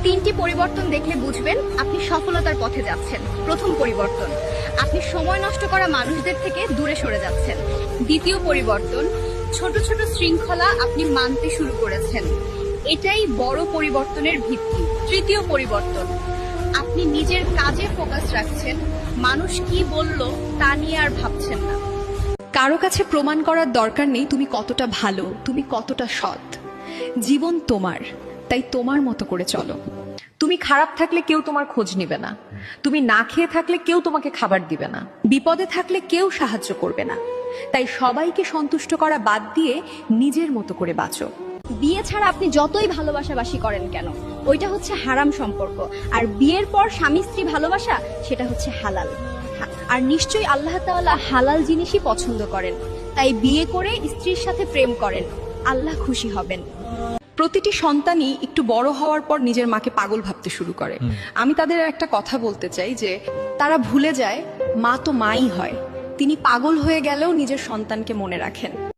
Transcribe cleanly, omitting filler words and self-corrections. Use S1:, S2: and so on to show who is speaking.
S1: তিনটি পরিবর্তন দেখলে বুঝবেন আপনি সফলতার পথে যাচ্ছেন। প্রথম পরিবর্তন, আপনি সময় নষ্ট করা মানুষদের থেকে দূরে সরে যাচ্ছেন। দ্বিতীয় পরিবর্তন, ছোট ছোট শৃঙ্খলা আপনি মানতে শুরু করেছেন। এটাই বড় পরিবর্তনের ভিত্তি। তৃতীয় পরিবর্তন, আপনি নিজের কাজে ফোকাস রাখছেন, মানুষ কি বলল তা নিয়ে আর ভাবছেন না।
S2: কারো কাছে প্রমাণ করার দরকার নেই তুমি কতটা ভালো, তুমি কতটা সৎ। জীবন তোমার, তাই তোমার মতো করে চলো।
S3: তুমি খারাপ থাকলে কেউ তোমার খোঁজ নিবে না, তুমি না খেয়ে থাকলে কেউ তোমাকে খাবার দিবে না,
S2: বিপদে থাকলে কেউ সাহায্য করবে না, তাই সবাইকে সন্তুষ্ট করা বাদ দিয়ে নিজের মতো করে বাঁচো।
S1: বিয়ে ছাড়া আপনি যতই ভালোবাসাবাসি করেন কেন, ওইটা হচ্ছে হারাম সম্পর্ক। আর বিয়ের পর স্বামী স্ত্রী ভালোবাসা, সেটা হচ্ছে হালাল। আর নিশ্চয়ই আল্লাহ তাআলা হালাল জিনিসই পছন্দ করেন। তাই বিয়ে করে স্ত্রীর সাথে প্রেম করেন, আল্লাহ খুশি হবেন।
S2: প্রতিটি সন্তানই একটু বড় হওয়ার পর নিজের মাকে পাগল ভাবতে শুরু করে। আমি তাদের একটা কথা বলতে চাই যে তারা ভুলে যায় মা তো মাই হয়। তিনি পাগল হয়ে গেলেও নিজের সন্তানকে মনে রাখেন।